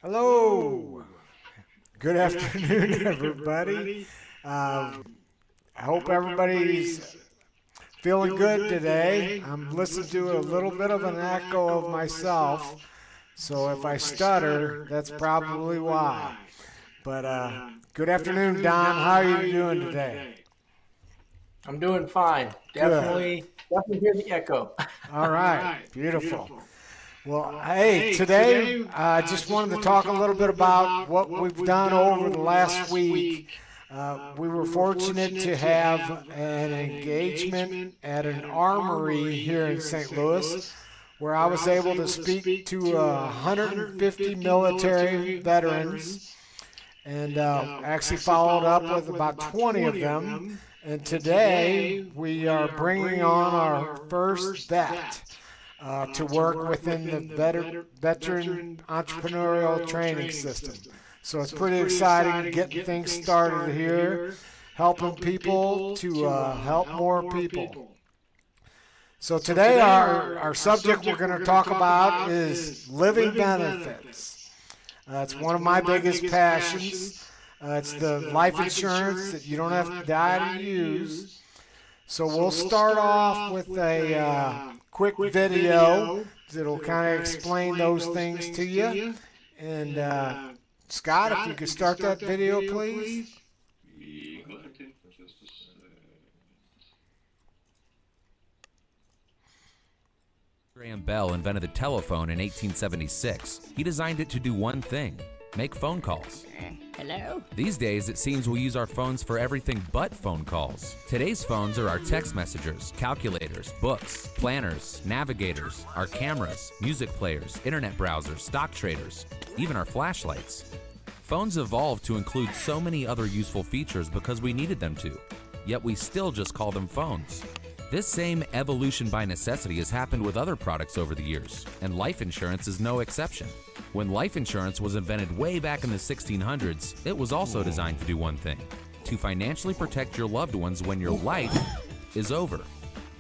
Hello. Good afternoon, everybody. I hope everybody's feeling good today. I'm listening to a little bit of an echo of myself, so if I stutter, that's probably why. But good afternoon, Don. How are you doing today? I'm doing fine. Good. Definitely hear the echo. All right. Beautiful. Well, hey, today I just wanted to talk a little bit about what we've done over the last week. We were fortunate to have an engagement at an armory here in St. Louis where I was able to speak to 150 military veterans and actually followed up with about 20 of them. And today we are bringing on our first vet to work within the veteran entrepreneurial training system. So it's pretty exciting getting things started here, helping people to help more people. So today our subject we're going to talk about is living benefits. It's one of my biggest passions. It's the life insurance that you don't have to die to use. So we'll start off with a quick video that'll kind of explain those things to you. And Scott, if you could start that video, please. Graham Bell invented the telephone in 1876. He designed it to do one thing: make phone calls. Hello? These days, it seems we use our phones for everything but phone calls. Today's phones are our text messengers, calculators, books, planners, navigators, our cameras, music players, internet browsers, stock traders, even our flashlights. Phones evolved to include so many other useful features because we needed them to, yet we still just call them phones. This same evolution by necessity has happened with other products over the years, and life insurance is no exception. When life insurance was invented way back in the 1600s, it was also designed to do one thing: to financially protect your loved ones when your life is over.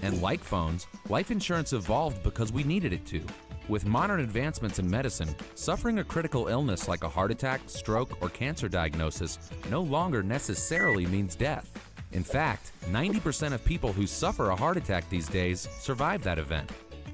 And like phones, life insurance evolved because we needed it to. With modern advancements in medicine, suffering a critical illness like a heart attack, stroke, or cancer diagnosis no longer necessarily means death. In fact, 90% of people who suffer a heart attack these days survive that event.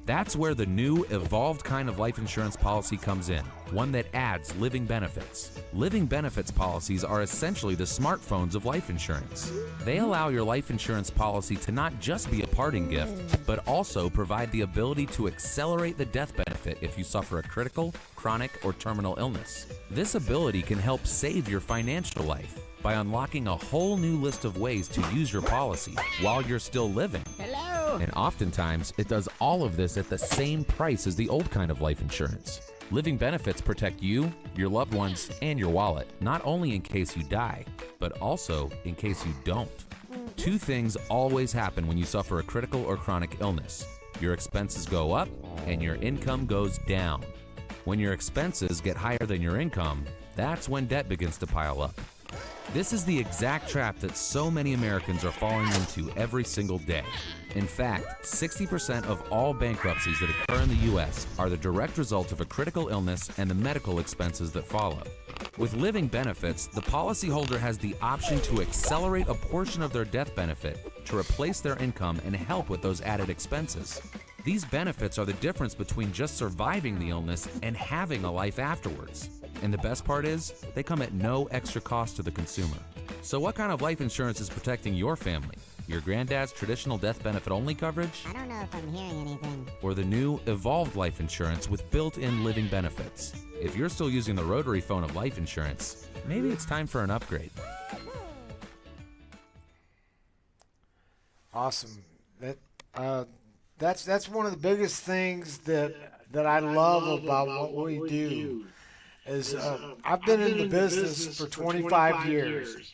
That's where the new, evolved kind of life insurance policy comes in, one that adds living benefits. Living benefits policies are essentially the smartphones of life insurance. They allow your life insurance policy to not just be a parting gift, but also provide the ability to accelerate the death benefit if you suffer a critical, chronic, or terminal illness. This ability can help save your financial life by unlocking a whole new list of ways to use your policy while you're still living. Hello? And oftentimes, it does all of this at the same price as the old kind of life insurance. Living benefits protect you, your loved ones, and your wallet, not only in case you die, but also in case you don't. Two things always happen when you suffer a critical or chronic illness: your expenses go up and your income goes down. When your expenses get higher than your income, that's when debt begins to pile up. This is the exact trap that so many Americans are falling into every single day. In fact, 60% of all bankruptcies that occur in the U.S. are the direct result of a critical illness and the medical expenses that follow. With living benefits, the policyholder has the option to accelerate a portion of their death benefit to replace their income and help with those added expenses. These benefits are the difference between just surviving the illness and having a life afterwards. And the best part is, they come at no extra cost to the consumer. So what kind of life insurance is protecting your family? Your granddad's traditional death benefit only coverage? I don't know if I'm hearing anything. Or the new evolved life insurance with built-in living benefits? If you're still using the rotary phone of life insurance, maybe it's time for an upgrade. Awesome. That's one of the biggest things that I love about what we do. I've been in the business for 25 years,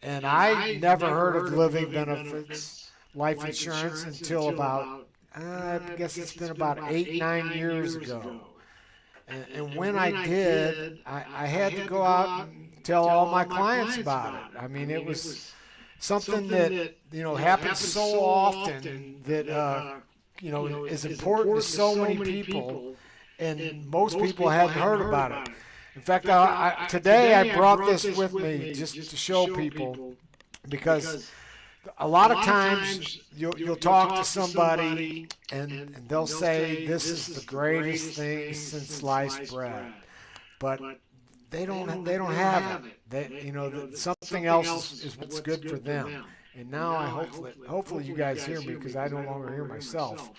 and I never heard of living benefits, life insurance, until about, I guess it's been about 8-9 years ago. And when I did, I had to go out and tell all my clients about it. I mean, it was something that, happens so often that, is important to so many people, and most people hadn't heard about it. In fact, today I brought this with me just to show people, because a lot of times you'll talk to somebody and they'll say this is the greatest thing since sliced bread, but they don't have it. Something else is what's good for them. And now hopefully you guys hear me, because I no longer hear myself.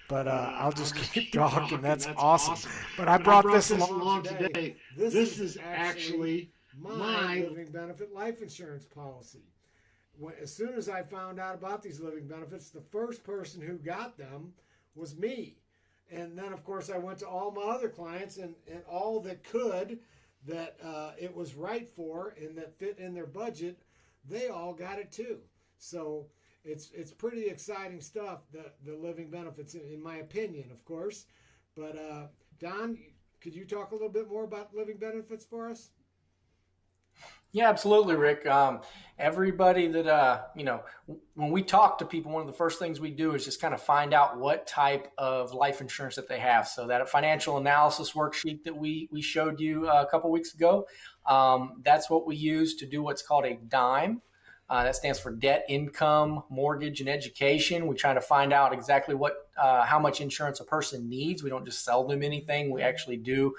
But I'll just keep talking. That's awesome. But I brought this along today. This is actually my living benefit life insurance policy. As soon as I found out about these living benefits, the first person who got them was me. And then, of course, I went to all my other clients, and all that it was right for and that fit in their budget, they all got it too. So it's pretty exciting stuff, the living benefits, in my opinion, of course. But Don, could you talk a little bit more about living benefits for us? Yeah, absolutely, Rick. Everybody that, when we talk to people, one of the first things we do is just kind of find out what type of life insurance that they have. So that financial analysis worksheet that we showed you a couple weeks ago, that's what we use to do what's called a DIME. That stands for debt, income, mortgage, and education. We try to find out exactly how much insurance a person needs. We don't just sell them anything. We actually do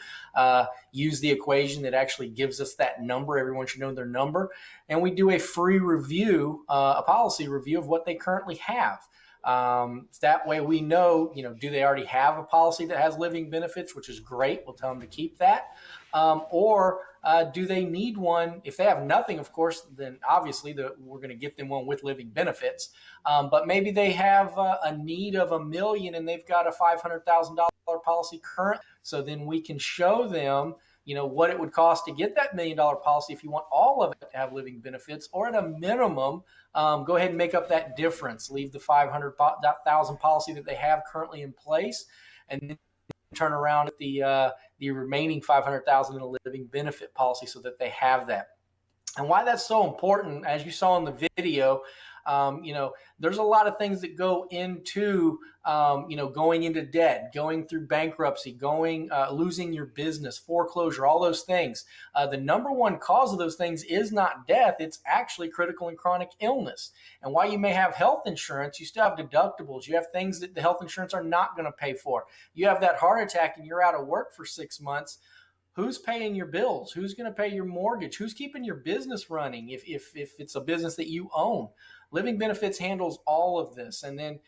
use the equation that actually gives us that number. Everyone should know their number. And we do a free review, a policy review of what they currently have. That way we know, do they already have a policy that has living benefits, which is great. We'll tell them to keep that. Or do they need one? If they have nothing, of course, then obviously we're going to get them one with living benefits. But maybe they have a need of $1 million and they've got a $500,000 policy current. So then we can show them, what it would cost to get that $1 million policy if you want all of it to have living benefits, or at a minimum, go ahead and make up that difference. Leave the $500,000 policy that they have currently in place, and then turn around at the remaining $500,000 in a living benefit policy so that they have that. And why that's so important, as you saw in the video, there's a lot of things that go into, going into debt, going through bankruptcy, losing your business, foreclosure, all those things. The number one cause of those things is not death. It's actually critical and chronic illness. And while you may have health insurance, you still have deductibles. You have things that the health insurance are not going to pay for. You have that heart attack and you're out of work for 6 months. Who's paying your bills? Who's going to pay your mortgage? Who's keeping your business running if it's a business that you own? Living benefits handles all of this. And then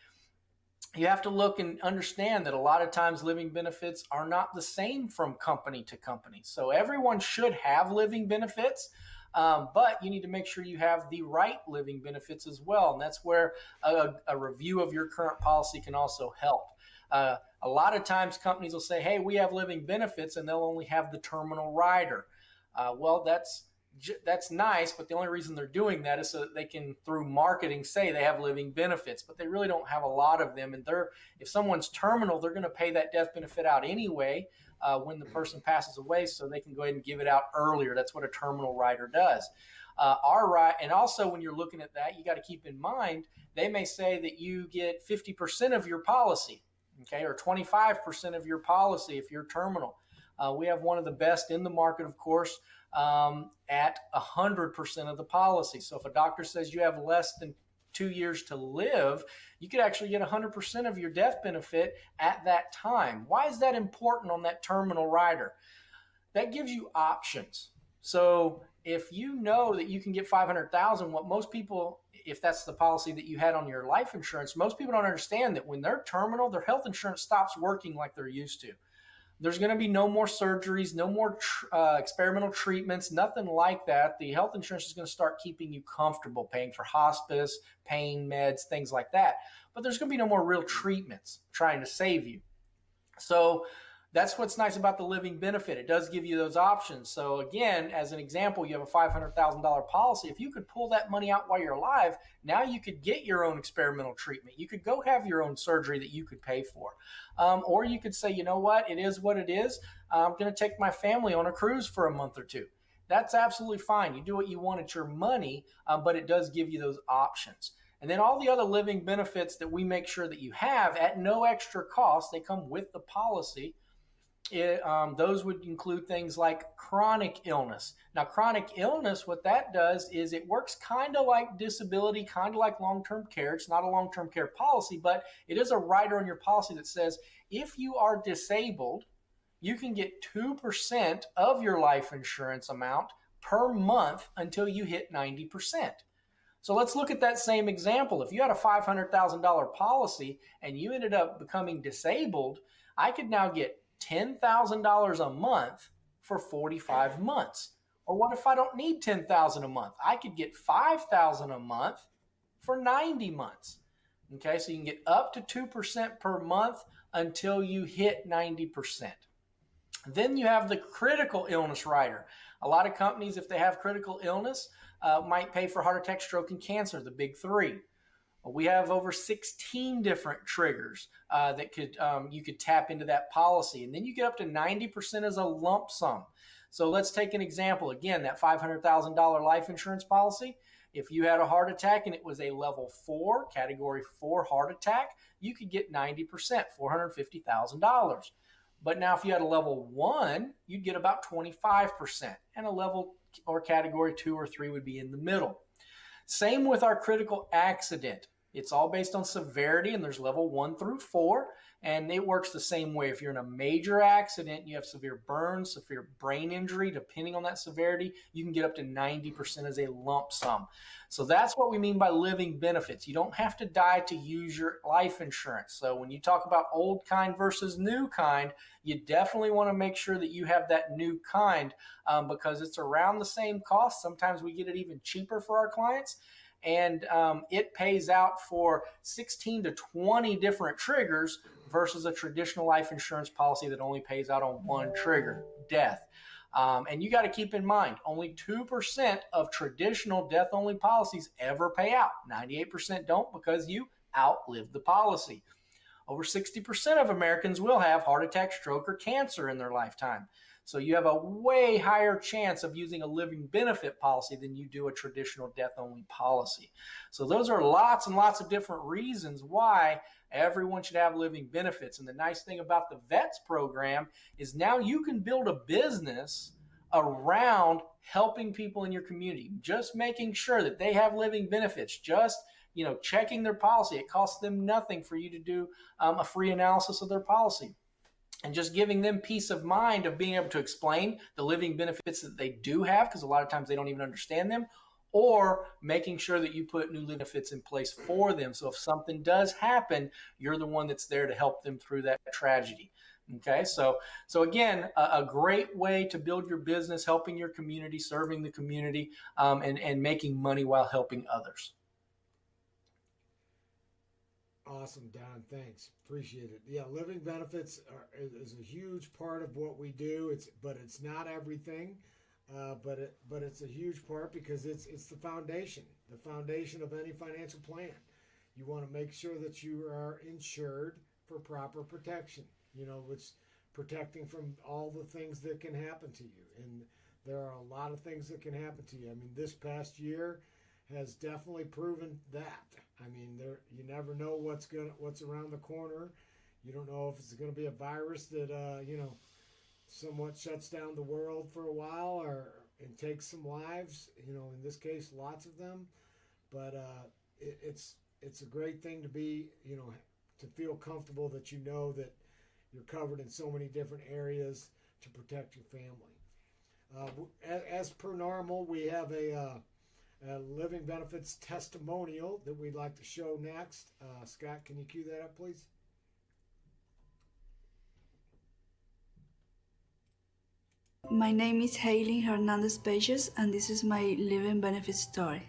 you have to look and understand that a lot of times living benefits are not the same from company to company. So everyone should have living benefits, but you need to make sure you have the right living benefits as well. And that's where a review of your current policy can also help. A lot of times companies will say, hey, we have living benefits, and they'll only have the terminal rider. Well, that's nice, but the only reason they're doing that is so that they can, through marketing, say they have living benefits, but they really don't have a lot of them. And if someone's terminal, they're going to pay that death benefit out anyway when the person passes away, so they can go ahead and give it out earlier. That's what a terminal rider does. And also when you're looking at that, you got to keep in mind, they may say that you get 50% of your policy, okay, or 25% of your policy if you're terminal. We have one of the best in the market, of course, at 100% of the policy. So if a doctor says you have less than 2 years to live, you could actually get 100% of your death benefit at that time. Why is that important on that terminal rider? That gives you options. So if you know that you can get $500,000, what most people, if that's the policy that you had on your life insurance, most people don't understand that when they're terminal, their health insurance stops working like they're used to. There's going to be no more surgeries, no more experimental treatments, nothing like that. The health insurance is going to start keeping you comfortable, paying for hospice, pain meds, things like that. But there's going to be no more real treatments trying to save you. So that's what's nice about the living benefit. It does give you those options. So again, as an example, you have a $500,000 policy. If you could pull that money out while you're alive, now you could get your own experimental treatment. You could go have your own surgery that you could pay for. Or you could say, you know what, it is what it is. I'm going to take my family on a cruise for a month or two. That's absolutely fine. You do what you want. It's your money, but it does give you those options. And then all the other living benefits that we make sure that you have at no extra cost, they come with the policy. those would include things like chronic illness. Now, chronic illness, what that does is it works kind of like disability, kind of like long-term care. It's not a long-term care policy, but it is a rider on your policy that says if you are disabled, you can get 2% of your life insurance amount per month until you hit 90%. So let's look at that same example. If you had a $500,000 policy and you ended up becoming disabled, I could now get $10,000 a month for 45 months. Or what if I don't need $10,000 a month? I could get $5,000 a month for 90 months. Okay, so you can get up to 2% per month until you hit 90%. Then you have the critical illness rider. A lot of companies, if they have critical illness, might pay for heart attack, stroke, and cancer, the big three. We have over 16 different triggers that you could tap into that policy. And then you get up to 90% as a lump sum. So let's take an example. Again, that $500,000 life insurance policy. If you had a heart attack and it was a level 4, category 4 heart attack, you could get 90%, $450,000. But now if you had a level 1, you'd get about 25%. And a level or category 2 or 3 would be in the middle. Same with our critical accident. It's all based on severity, and there's level 1 through 4, and it works the same way. If you're in a major accident, you have severe burns, severe brain injury, depending on that severity, you can get up to 90% as a lump sum. So that's what we mean by living benefits. You don't have to die to use your life insurance. So when you talk about old kind versus new kind, you definitely want to make sure that you have that new kind because it's around the same cost. Sometimes we get it even cheaper for our clients. And it pays out for 16 to 20 different triggers versus a traditional life insurance policy that only pays out on one trigger, death. And you got to keep in mind, only 2% of traditional death-only policies ever pay out. 98% don't because you outlived the policy. Over 60% of Americans will have heart attack, stroke, or cancer in their lifetime. So you have a way higher chance of using a living benefit policy than you do a traditional death-only policy. So those are lots and lots of different reasons why everyone should have living benefits. And the nice thing about the VETS program is now you can build a business around helping people in your community, just making sure that they have living benefits, just checking their policy. It costs them nothing for you to do a free analysis of their policy. And just giving them peace of mind of being able to explain the living benefits that they do have, because a lot of times they don't even understand them, or making sure that you put new benefits in place for them. So if something does happen, you're the one that's there to help them through that tragedy. Okay, so again, a great way to build your business, helping your community, serving the community, and making money while helping others. Awesome, Don. Thanks. Appreciate it. Yeah, living benefits is a huge part of what we do. But it's not everything. But it's a huge part because it's the foundation of any financial plan. You want to make sure that you are insured for proper protection. Which protecting from all the things that can happen to you, and there are a lot of things that can happen to you. I mean, this past year has definitely proven that. I mean, you never know what's around the corner. You don't know if it's going to be a virus that somewhat shuts down the world for a while, and takes some lives. In this case, lots of them. But it's a great thing to be to feel comfortable that that you're covered in so many different areas to protect your family. As per normal, we have a living benefits testimonial that we'd like to show next. Scott, can you cue that up, please? My name is Hayley Hernandez Pages, and this is my living benefits story.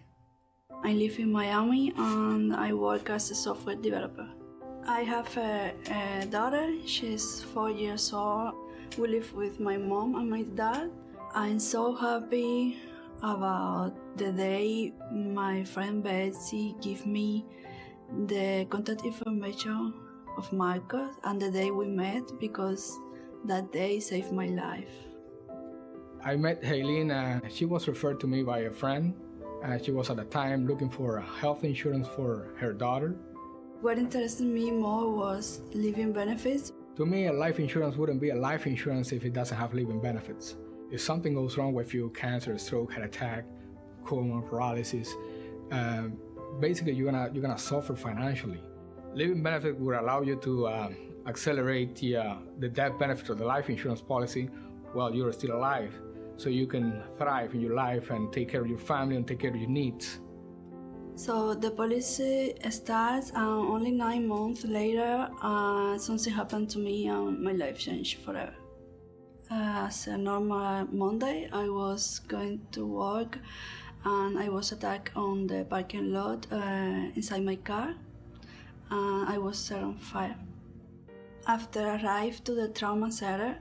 I live in Miami and I work as a software developer. I have a daughter. She's 4 years old. We live with my mom and my dad. I'm so happy about the day my friend Betsy gave me the contact information of Marcos and the day we met, because that day saved my life. I met Haylene. She was referred to me by a friend. She was at the time looking for health insurance for her daughter. What interested me more was living benefits. To me, a life insurance wouldn't be a life insurance if it doesn't have living benefits. If something goes wrong with you, cancer, stroke, heart attack, coma, paralysis, basically you're gonna suffer financially. Living benefit would allow you to accelerate the death benefit of the life insurance policy while you're still alive, so you can thrive in your life and take care of your family and take care of your needs. So the policy starts, and only 9 months later, something happened to me and my life changed forever. As a normal Monday, I was going to work and I was attacked on the parking lot inside my car, and I was set on fire. After I arrived to the trauma center,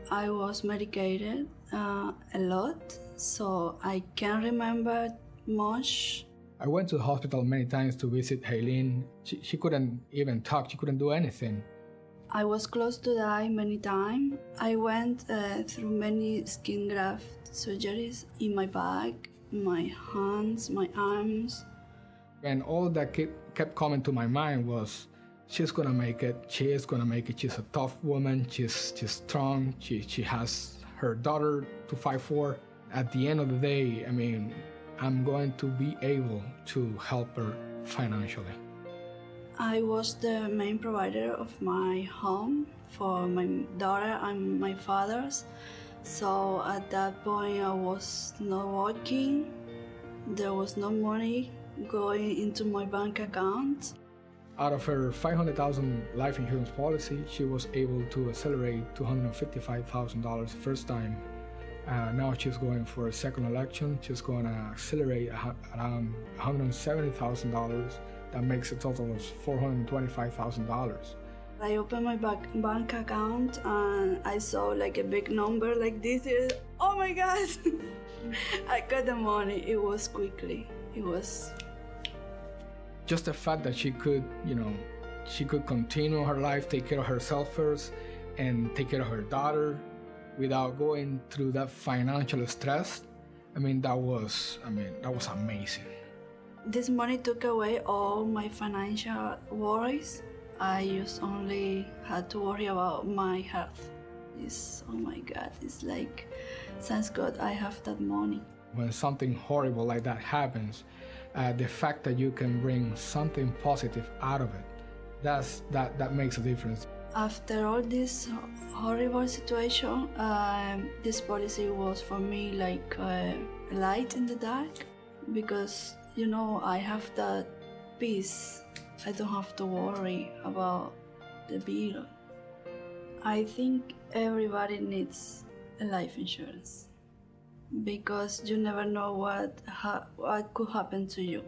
I was medicated a lot, so I can't remember much. I went to the hospital many times to visit Haylene. She couldn't even talk, she couldn't do anything. I was close to die many times. I went through many skin graft surgeries in my back, my hands, my arms. And all that kept coming to my mind was, she's gonna make it, she is gonna make it, she's a tough woman, she's strong, she has her daughter to fight for. At the end of the day, I mean, I'm going to be able to help her financially. I was the main provider of my home for my daughter and my father's. So at that point I was not working. There was no money going into my bank account. Out of her $500,000 life insurance policy, she was able to accelerate $255,000 the first time. Now she's going for a second election. She's going to accelerate around $170,000. That makes a total of $425,000. I opened my bank account and I saw like a big number like this. Oh my God! I got the money. It was quickly. It was just the fact that she could, she could continue her life, take care of herself first, and take care of her daughter without going through that financial stress. That was amazing. This money took away all my financial worries. I just only had to worry about my health. Oh my God, it's like, thanks God I have that money. When something horrible like that happens, the fact that you can bring something positive out of it, that makes a difference. After all this horrible situation, this policy was for me like a light in the dark, because I have that peace. I don't have to worry about the bill. I think everybody needs a life insurance, because you never know what could happen to you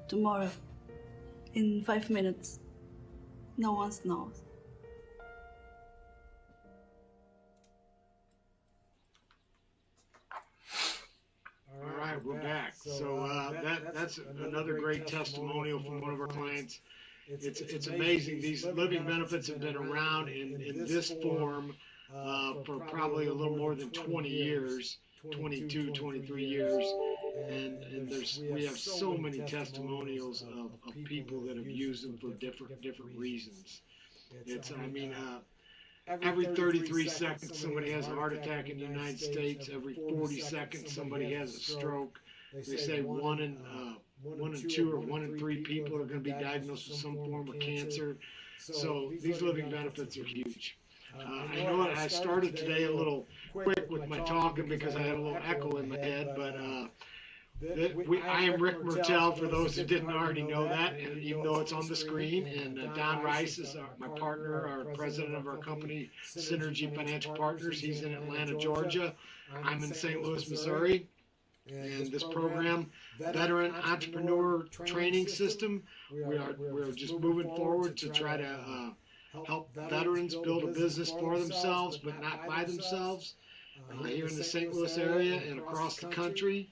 tomorrow, in 5 minutes. No one knows. All right, we're back. So that's another great testimonial from one of our clients. It's amazing. These living benefits have been around in this form for probably a little more than 20 years, 22, 23 years. And we have so many testimonials of people that have used them for different reasons. Every 33 seconds somebody has a heart attack in the United States. Every 40 seconds somebody has a stroke. They say one in 2 or 1 in 3 people are going to be diagnosed with some form of cancer. So these living benefits are huge. I know I started today a little quick with my talking because I had a little echo in my head, but I am Rick Mertell, for those who didn't already know that, and even though it's on the screen. And Don Rice is my partner, our president of our company, Synergy Financial Partners. He's in Atlanta, Georgia. I'm in St. Louis, Missouri. And this program, Veteran Entrepreneur Training System, we're just moving forward to try to help veterans build a business for themselves, but not by themselves, here in the St. Louis area and across the country.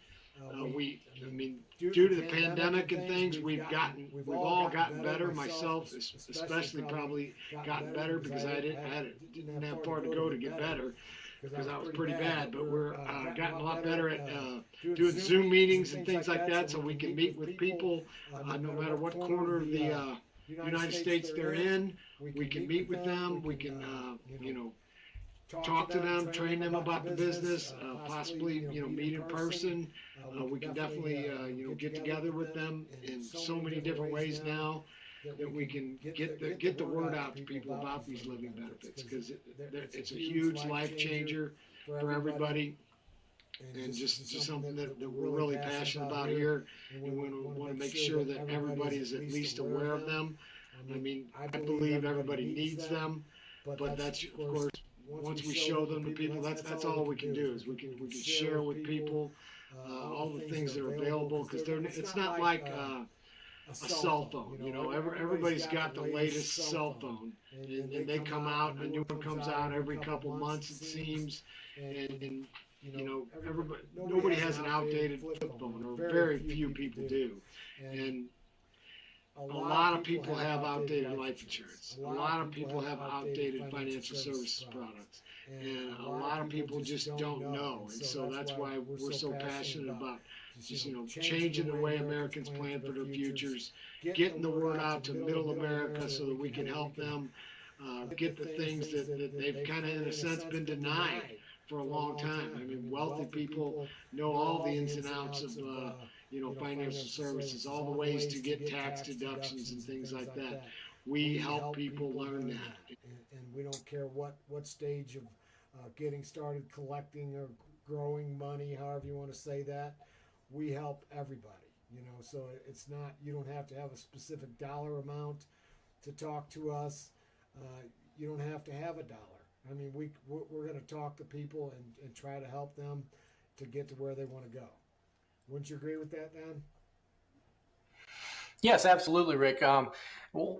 Due to the pandemic and things, we've all gotten better. Myself, especially, probably gotten better because I didn't have far to go to get better, because I was pretty bad. But we're gotten a lot better at doing Zoom meetings and things like that, so we can meet with people no matter what corner of the United States they're in. We can meet with them. We can, talk to them, train them about the business, possibly, meet in person. We can definitely, get together with them in so many different ways now that we can get the word out to people about these living benefits, because it's a huge life changer for everybody, and just something that we're really passionate about here, and we want to make sure that everybody is at least aware of them. I mean, I believe everybody needs them, but that's, of course, once we show them to people, that's all we can do, is we can share with people all the things that are available, because it's not like a cell phone. Everybody's got the latest cell phone, and they come out, a new one comes out every couple months, it seems, and nobody has an outdated flip phone, or very few people do, and a lot of people have outdated life insurance. A lot of people have outdated financial services products, and a lot of people just don't know. And so that's why we're so passionate about just, changing the way Americans plan for their futures, getting the word out to middle America so that we can help them get the things that they've kind of, in a sense, been denied for a long time. I mean, wealthy people know all the ins and outs of financial services, all the ways to get tax deductions and things like that. We help people learn that. And we don't care what stage of getting started collecting or growing money, however you want to say that. We help everybody, so it's not, you don't have to have a specific dollar amount to talk to us. You don't have to have a dollar. I mean, we're going to talk to people and try to help them to get to where they want to go. Wouldn't you agree with that, Dan? Yes, absolutely, Rick. Through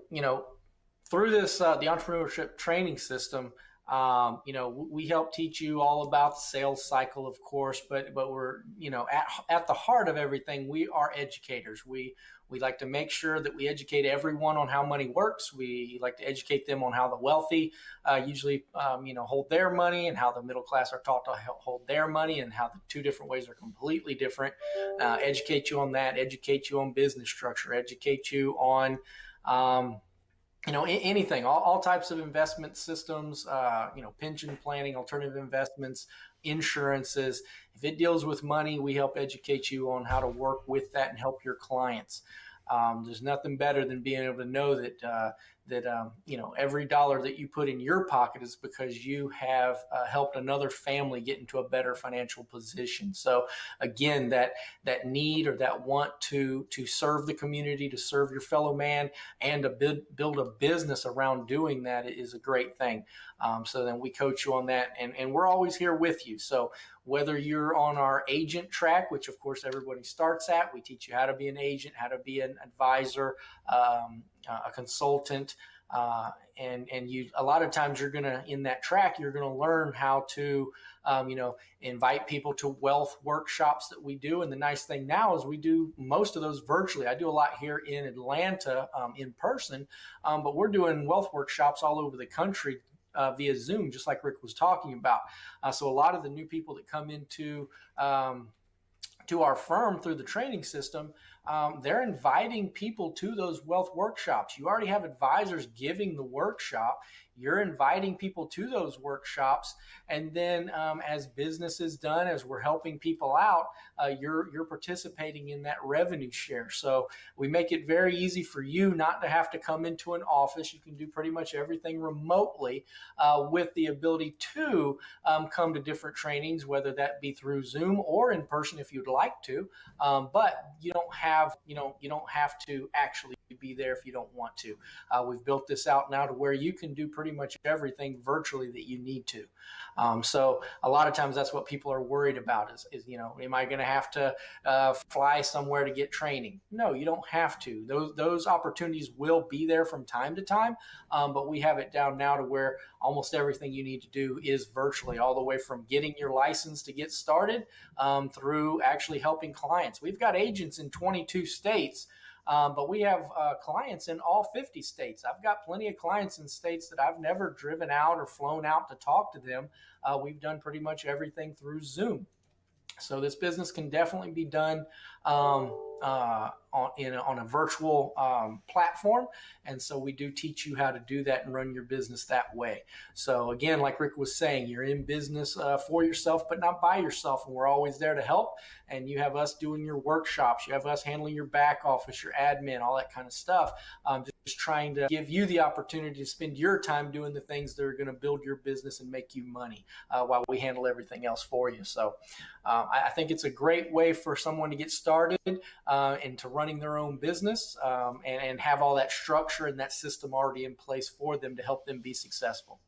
this, the entrepreneurship training system, we help teach you all about the sales cycle, of course, but we're, at the heart of everything, we are educators. We like to make sure that we educate everyone on how money works. We like to educate them on how the wealthy usually, hold their money, and how the middle class are taught to hold their money, and how the two different ways are completely different. Educate you on that, educate you on business structure, educate you on, anything, all types of investment systems, pension planning, alternative investments, insurances. If it deals with money, we help educate you on how to work with that and help your clients. There's nothing better than being able to know that every dollar that you put in your pocket is because you have helped another family get into a better financial position. So again, that need or that want to serve the community, to serve your fellow man, and to build a business around doing that is a great thing. So then we coach you on that, and we're always here with you. So whether you're on our agent track, which of course everybody starts at, we teach you how to be an agent, how to be an advisor, a consultant, and you, a lot of times in that track, you're going to learn how to, invite people to wealth workshops that we do. And the nice thing now is we do most of those virtually. I do a lot here in Atlanta, in person, but we're doing wealth workshops all over the country, via Zoom, just like Rick was talking about. So a lot of the new people that come into to our firm through the training system, they're inviting people to those wealth workshops. You already have advisors giving the workshop. You're inviting people to those workshops. And then as business is done, as we're helping people out, you're participating in that revenue share. So we make it very easy for you not to have to come into an office. You can do pretty much everything remotely, with the ability to come to different trainings, whether that be through Zoom or in person if you'd like to. But you don't have to actually be there if you don't want to. We've built this out now to where you can do pretty much everything virtually that you need to. So a lot of times that's what people are worried about is am I going to have to fly somewhere to get training? No, you don't have to. Those opportunities will be there from time to time, but we have it down now to where almost everything you need to do is virtually, all the way from getting your license to get started through actually helping clients. We've got agents in 22 states. But we have clients in all 50 states. I've got plenty of clients in states that I've never driven out or flown out to talk to them. We've done pretty much everything through Zoom. So this business can definitely be done on a virtual platform. And so we do teach you how to do that and run your business that way. So again, like Rick was saying, you're in business for yourself, but not by yourself. And we're always there to help. And you have us doing your workshops. You have us handling your back office, your admin, all that kind of stuff. Just trying to give you the opportunity to spend your time doing the things that are going to build your business and make you money while we handle everything else for you. So I think it's a great way for someone to get started into running their own business and have all that structure and that system already in place for them to help them be successful.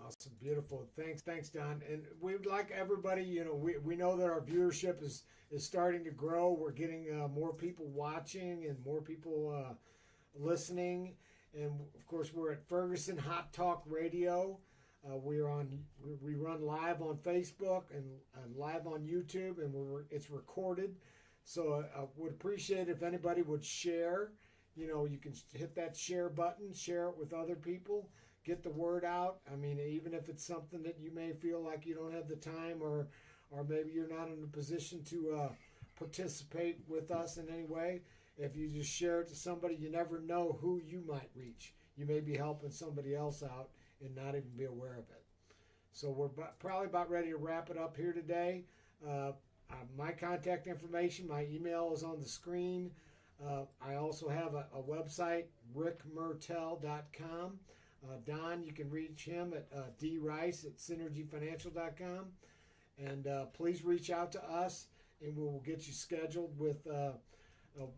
Awesome. Beautiful. Thanks, Don. And we'd like everybody, we know that our viewership is starting to grow. We're getting more people watching and more people listening. And of course, we're at Ferguson Hot Talk Radio. We run live on Facebook and live on YouTube, and it's recorded. So I would appreciate if anybody would share. You can hit that share button, share it with other people, get the word out. I mean, even if it's something that you may feel like you don't have the time, or maybe you're not in a position to participate with us in any way. If you just share it to somebody, you never know who you might reach. You may be helping somebody else out and not even be aware of it. So we're probably about ready to wrap it up here today. My contact information, my email is on the screen. I also have a website, rickmertell.com. Don, you can reach him at drice@synergyfinancial.com. And please reach out to us, and we will get you scheduled with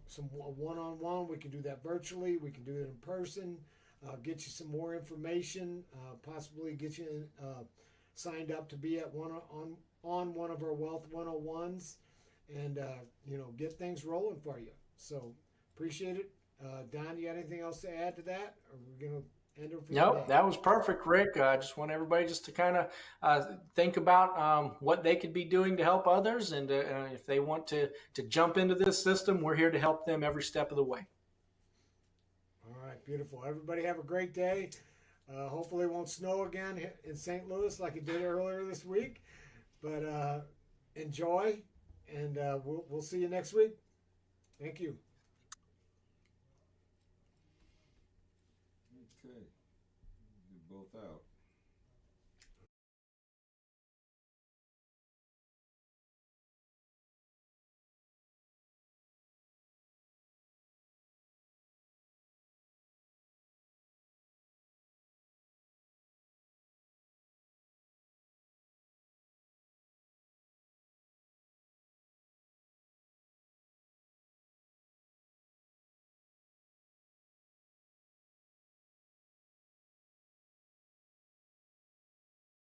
some one-on-one. We can do that virtually. We can do it in person. Get you some more information. Possibly get you signed up to be at on one of our Wealth 101s, and get things rolling for you. So appreciate it. Don, you got anything else to add to that? Or we're gonna end it for Nope, today? that was perfect, Rick. I just want everybody just to kind of think about what they could be doing to help others, and if they want to jump into this system, we're here to help them every step of the way. All right, beautiful. Everybody have a great day. Hopefully it won't snow again in St. Louis like it did earlier this week. But enjoy, and we'll see you next week. Thank you. Okay. You're both out.